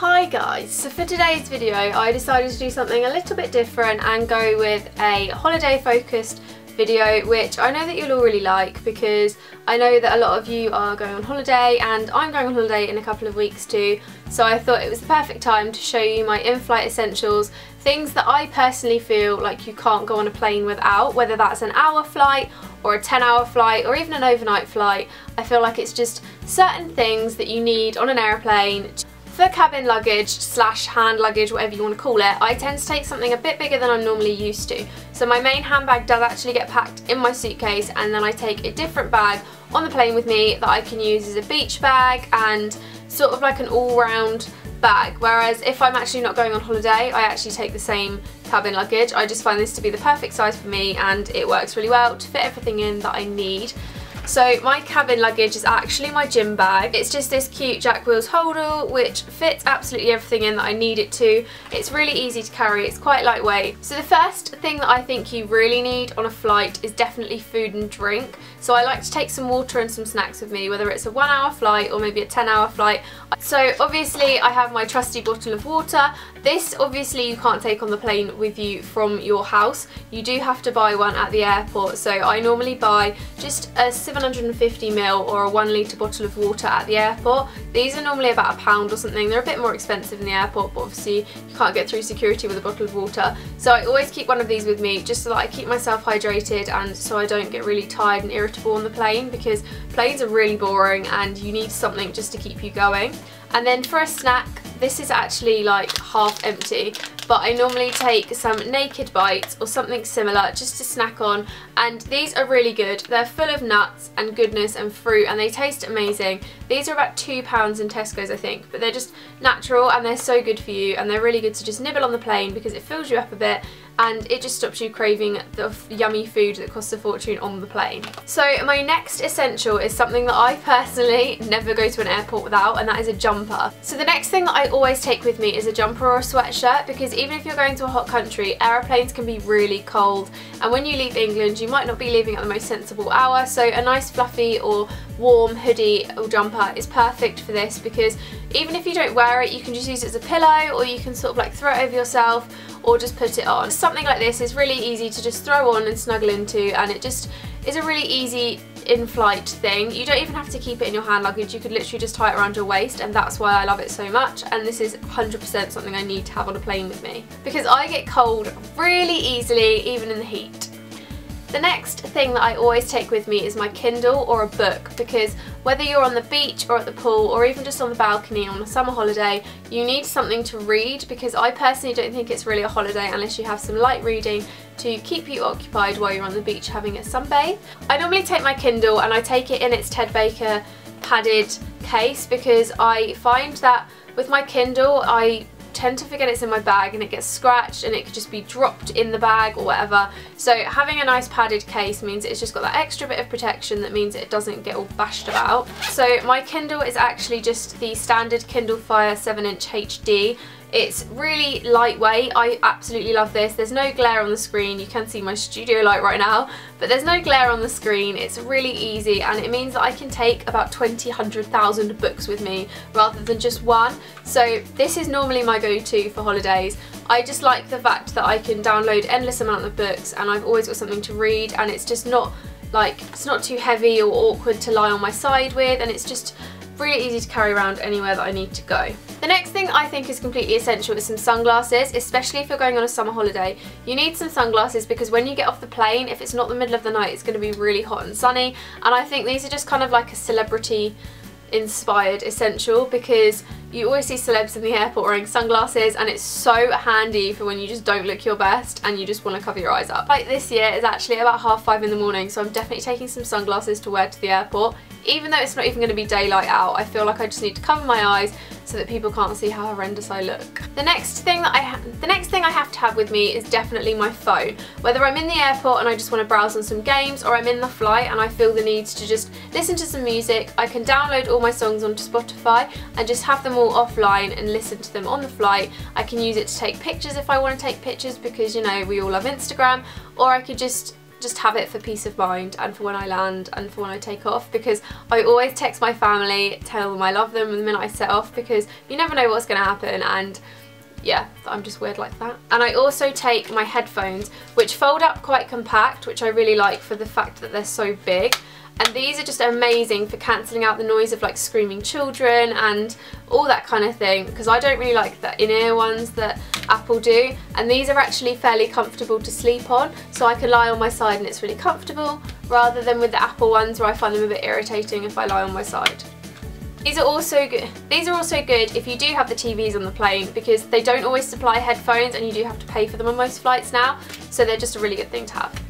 Hi guys, so for today's video I decided to do something a little bit different and go with a holiday focused video, which I know that you'll all really like because I know that a lot of you are going on holiday and I'm going on holiday in a couple of weeks too, so I thought it was the perfect time to show you my in-flight essentials, things that I personally feel like you can't go on a plane without, whether that's an hour flight or a 10-hour flight or even an overnight flight. I feel like it's just certain things that you need on an airplane. For cabin luggage slash hand luggage, whatever you want to call it, I tend to take something a bit bigger than I'm normally used to. So my main handbag does actually get packed in my suitcase, and then I take a different bag on the plane with me that I can use as a beach bag and sort of like an all-round bag. Whereas if I'm actually not going on holiday, I actually take the same cabin luggage. I just find this to be the perfect size for me and it works really well to fit everything in that I need. So my cabin luggage is actually my gym bag. It's just this cute Jack Wills holder which fits absolutely everything in that I need it to. It's really easy to carry, it's quite lightweight. So the first thing that I think you really need on a flight is definitely food and drink. So I like to take some water and some snacks with me, whether it's a 1-hour flight or maybe a 10-hour flight. So obviously I have my trusty bottle of water. This obviously you can't take on the plane with you from your house. You do have to buy one at the airport. So I normally buy just a 750ml or a 1 litre bottle of water at the airport. These are normally about £1 or something. They're a bit more expensive in the airport, but obviously you can't get through security with a bottle of water. So I always keep one of these with me just so that I keep myself hydrated and so I don't get really tired and irritable on the plane, because planes are really boring and you need something just to keep you going. And then for a snack, this is actually like half empty, but I normally take some Naked Bites or something similar just to snack on, and these are really good. They're full of nuts and goodness and fruit and they taste amazing. These are about £2 in Tesco's I think, but they're just natural and they're so good for you, and they're really good to just nibble on the plane because it fills you up a bit and it just stops you craving the yummy food that costs a fortune on the plane. So my next essential is something that I personally never go to an airport without, and that is a jumper. So the next thing that I always take with me is a jumper or a sweatshirt, because even if you're going to a hot country, aeroplanes can be really cold, and when you leave England you might not be leaving at the most sensible hour, so a nice fluffy or warm hoodie or jumper is perfect for this, because even if you don't wear it you can just use it as a pillow, or you can sort of like throw it over yourself or just put it on. Something like this is really easy to just throw on and snuggle into, and it just is a really easy in-flight thing. You don't even have to keep it in your hand luggage, you could literally just tie it around your waist, and that's why I love it so much, and this is 100% something I need to have on a plane with me because I get cold really easily even in the heat. The next thing that I always take with me is my Kindle or a book, because whether you're on the beach or at the pool or even just on the balcony on a summer holiday, you need something to read, because I personally don't think it's really a holiday unless you have some light reading to keep you occupied while you're on the beach having a sunbathe. I normally take my Kindle and I take it in its Ted Baker padded case, because I find that with my Kindle I tend to forget it's in my bag and it gets scratched and it could just be dropped in the bag or whatever. So having a nice padded case means it's just got that extra bit of protection that means it doesn't get all bashed about. So my Kindle is actually just the standard Kindle Fire 7-inch HD. It's really lightweight. I absolutely love this. There's no glare on the screen. You can see my studio light right now, but there's no glare on the screen. It's really easy, and it means that I can take about 100,000 books with me rather than just one. So this is normally my go-to for holidays. I just like the fact that I can download endless amount of books and I've always got something to read, and it's just not like, it's not too heavy or awkward to lie on my side with, and it's just really easy to carry around anywhere that I need to go. The next thing I think is completely essential is some sunglasses, especially if you're going on a summer holiday. You need some sunglasses because when you get off the plane, if it's not the middle of the night, it's going to be really hot and sunny, and I think these are just kind of like a celebrity inspired essential, because you always see celebs in the airport wearing sunglasses, and it's so handy for when you just don't look your best and you just want to cover your eyes up. Like this year is actually about 5:30 in the morning, so I'm definitely taking some sunglasses to wear to the airport. Even though it's not even going to be daylight out, I feel like I just need to cover my eyes so that people can't see how horrendous I look. The next thing I have to have with me is definitely my phone. Whether I'm in the airport and I just want to browse on some games, or I'm in the flight and I feel the need to just listen to some music, I can download all my songs onto Spotify and just have them all offline and listen to them on the flight. I can use it to take pictures if I want to take pictures, because you know we all love Instagram, or I could just just have it for peace of mind and for when I land and for when I take off, because I always text my family, tell them I love them the minute I set off, because you never know what's going to happen, and yeah, I'm just weird like that. And I also take my headphones, which fold up quite compact, which I really like for the fact that they're so big. And these are just amazing for cancelling out the noise of like screaming children and all that kind of thing, because I don't really like the in-ear ones that Apple do. And these are actually fairly comfortable to sleep on, so I can lie on my side and it's really comfortable, rather than with the Apple ones where I find them a bit irritating if I lie on my side. These are also good if you do have the TVs on the plane, because they don't always supply headphones and you do have to pay for them on most flights now, so they're just a really good thing to have.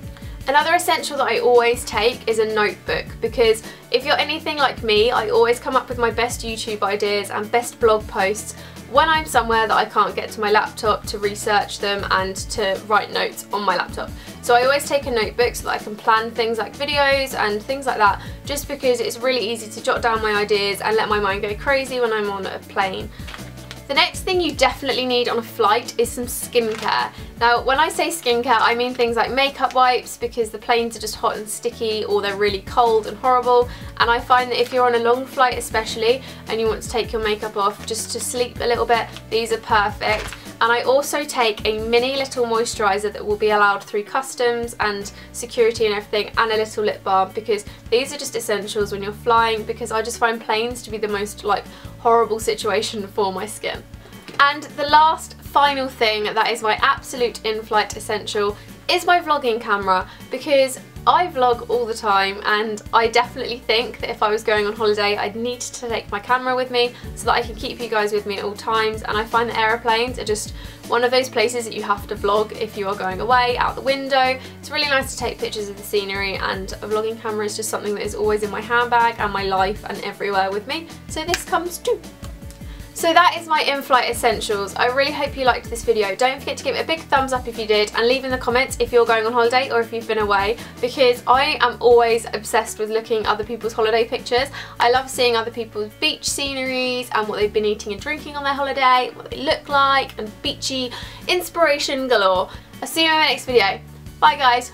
Another essential that I always take is a notebook, because if you're anything like me, I always come up with my best YouTube ideas and best blog posts when I'm somewhere that I can't get to my laptop to research them and to write notes on my laptop. So I always take a notebook so that I can plan things like videos and things like that, just because it's really easy to jot down my ideas and let my mind go crazy when I'm on a plane. The next thing you definitely need on a flight is some skincare. Now, when I say skincare, I mean things like makeup wipes, because the planes are just hot and sticky, or they're really cold and horrible, and I find that if you're on a long flight especially and you want to take your makeup off just to sleep a little bit, these are perfect. And I also take a mini little moisturiser that will be allowed through customs and security and everything, and a little lip balm, because these are just essentials when you're flying, because I just find planes to be the most like horrible situation for my skin. And the last final thing that is my absolute in-flight essential is my vlogging camera, because I vlog all the time and I definitely think that if I was going on holiday I'd need to take my camera with me so that I can keep you guys with me at all times. And I find that aeroplanes are just one of those places that you have to vlog if you are going away, out the window. It's really nice to take pictures of the scenery, and a vlogging camera is just something that is always in my handbag and my life and everywhere with me, so this comes too. So that is my in-flight essentials. I really hope you liked this video. Don't forget to give it a big thumbs up if you did, and leave in the comments if you're going on holiday or if you've been away, because I am always obsessed with looking at other people's holiday pictures. I love seeing other people's beach sceneries and what they've been eating and drinking on their holiday, what they look like, and beachy inspiration galore. I'll see you in my next video. Bye guys.